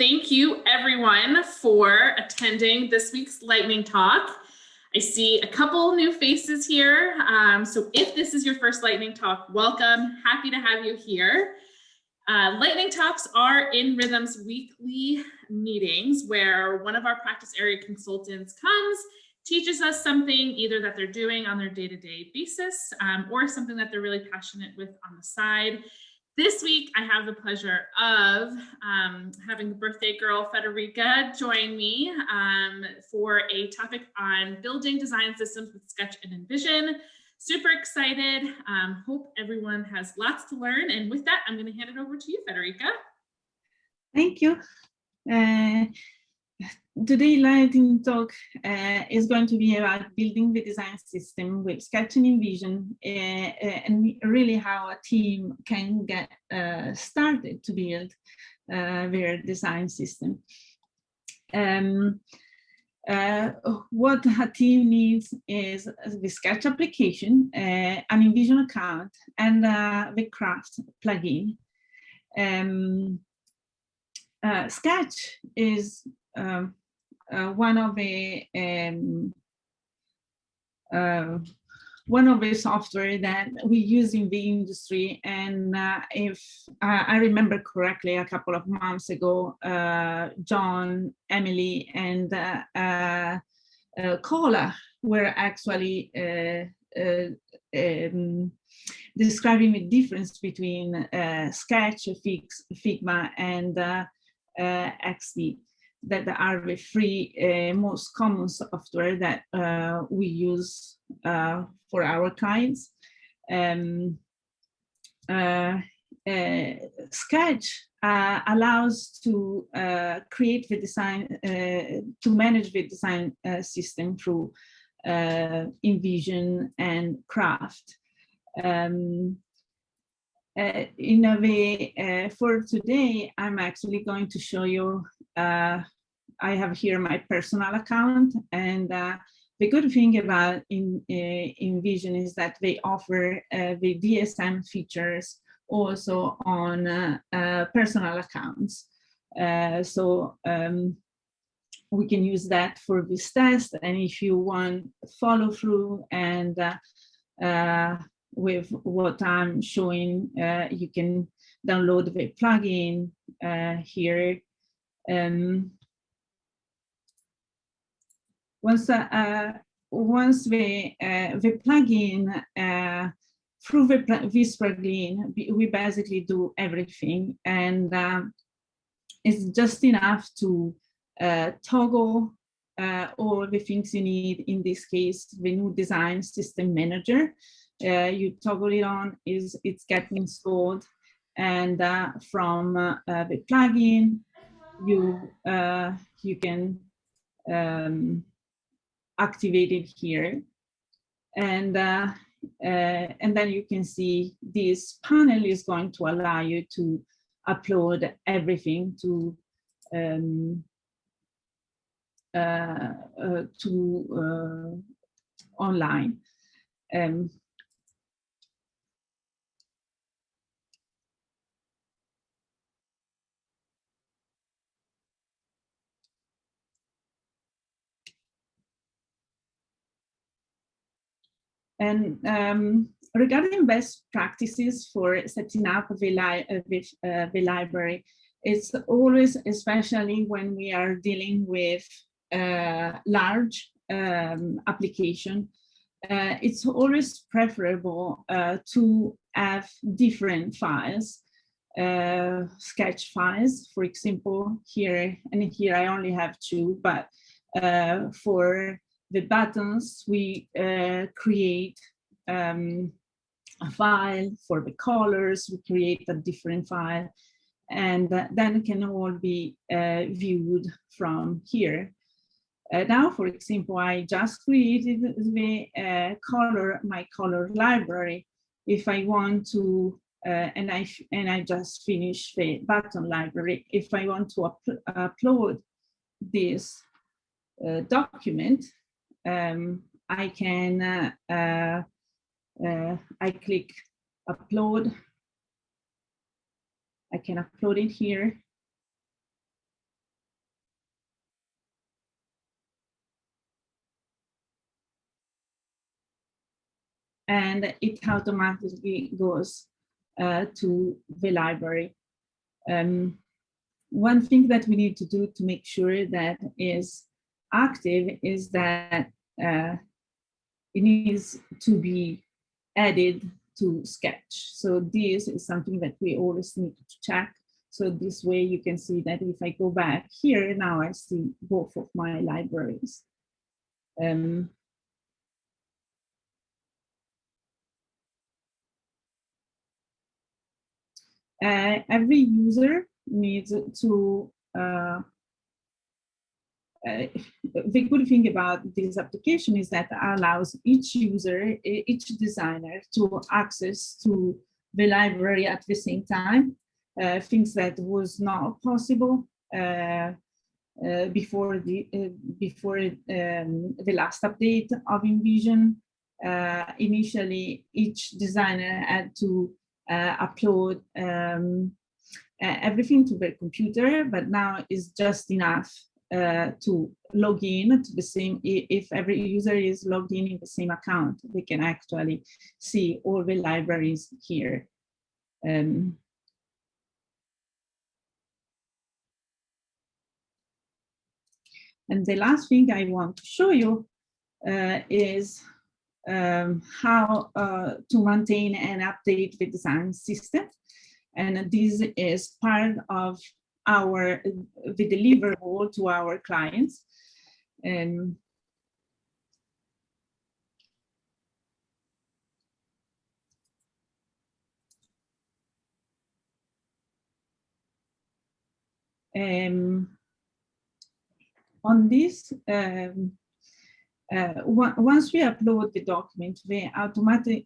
Thank you everyone for attending this week's lightning talk. I see a couple new faces here. So if this is your first lightning talk, welcome. Happy to have you here. Lightning talks are InRhythm's weekly meetings where one of our practice area consultants comes, teaches us something either that they're doing on their day-to-day basis or something that they're really passionate with on the side. This week, I have the pleasure of having the birthday girl, Federica, join me for a topic on building design systems with Sketch and InVision. Super excited. Hope everyone has lots to learn. And with that, I'm going to hand it over to you, Federica. Thank you. Today, lightning talk is going to be about building the design system with Sketch and InVision, and really how a team can get started to build their design system. What a team needs is the Sketch application, an InVision account, and the Craft plugin. Sketch is one of the software that we use in the industry, and if I remember correctly, a couple of months ago, John, Emily, and Kola were actually describing the difference between Sketch, Figma, and XD. That are the three most common software that we use for our clients. Sketch allows to create the design, to manage the design system through InVision and Craft. For today, I'm actually going to show you, I have here my personal account, and the good thing about InVision is that they offer the DSM features also on personal accounts. So we can use that for this test, and if you want follow through and with what I'm showing, you can download the plugin here. Once the plugin, through this plugin, we basically do everything, and it's just enough to toggle all the things you need. In this case, the new design system manager. You toggle it on, it's getting installed, and from the plugin, you can activate it here, and then you can see this panel is going to allow you to upload everything to online. And regarding best practices for setting up the library, it's always, especially when we are dealing with large application, it's always preferable to have different files, sketch files, for example, here, and here I only have two, but for the buttons, we create a file. For the colors, we create a different file, and then can all be viewed from here. Now, for example, I just created the my color library. If I want to, and I just finished the button library. If I want to upload this document, I can I click upload. I can upload it here, and it automatically goes to the library. One thing that we need to do to make sure that is active is that it needs to be added to Sketch. So this is something that we always need to check. So this way you can see that if I go back here, now I see both of my libraries. Every user needs to the good thing about this application is that it allows each user, each designer to access to the library at the same time, things that was not possible before the last update of InVision. Initially, each designer had to upload everything to their computer, but now it's just enough to log in to the same. If every user is logged in the same account, they can actually see all the libraries here. And the last thing I want to show you is how to maintain and update the design system. And this is part of the deliverable to our clients. On this, once we upload the document, we automatically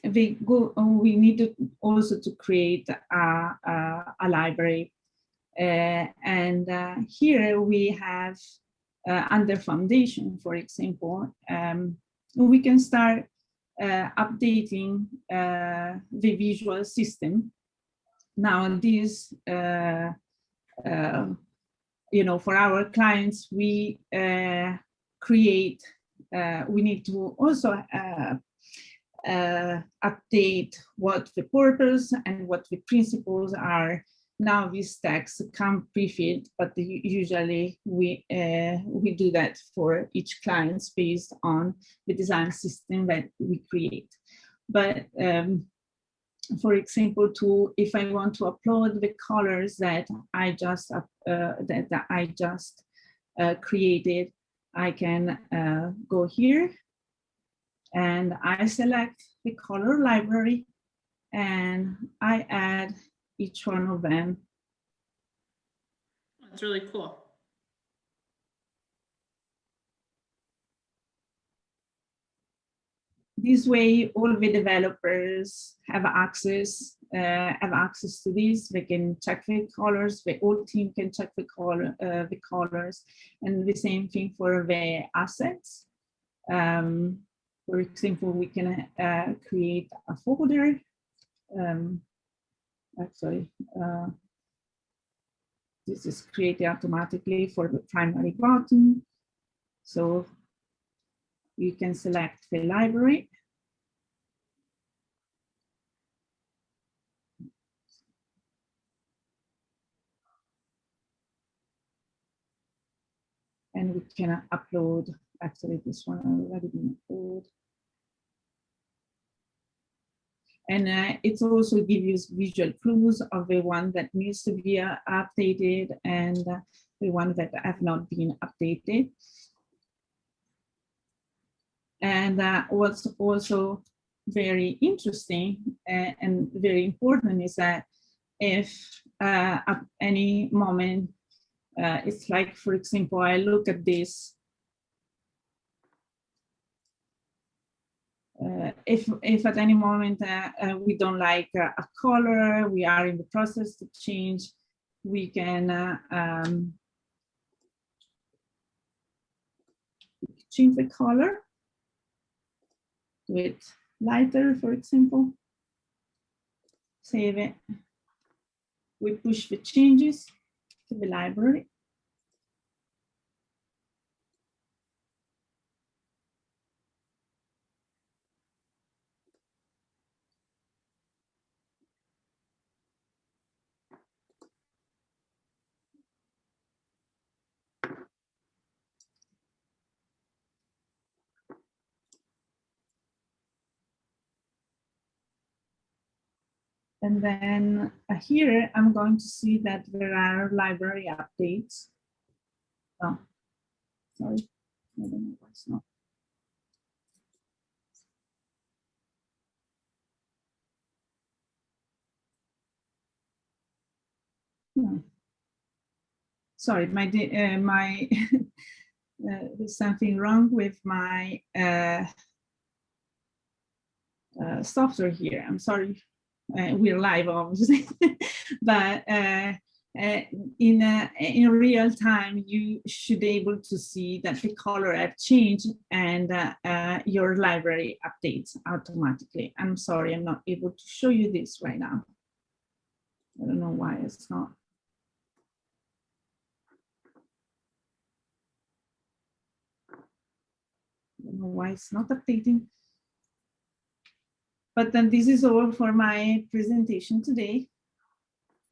we need to also to create a library. And here we have under foundation, for example, we can start updating the visual system. Now this, for our clients, we create, we need to also update what the purpose and what the principles are. Now these texts come pre-filled, but usually we do that for each client based on the design system that we create. But for example, if I want to upload the colors that I just created, I can go here and I select the color library and I add each one of them. That's really cool. This way, all the developers have access to this. They can check the colors. The whole team can check the colors, and the same thing for the assets. For example, we can create a folder. Actually, this is created automatically for the primary button. So you can select the library. And we can upload, actually this one already been uploaded. And it also gives you visual clues of the one that needs to be updated and the one that have not been updated. And what's also very interesting and very important is that if at any moment, it's like, for example, I look at this. If at any moment we don't like a color, we are in the process to change, we can change the color with lighter, for example. Save it. We push the changes to the library. And then here, I'm going to see that there are library updates. Oh, sorry, I don't know why it's not. No. Sorry, there's something wrong with my software here. I'm sorry. We're live, obviously, but in real time, you should be able to see that the color have changed and your library updates automatically. I'm sorry, I'm not able to show you this right now. I don't know why it's not. I don't know why it's not updating. But then this is all for my presentation today.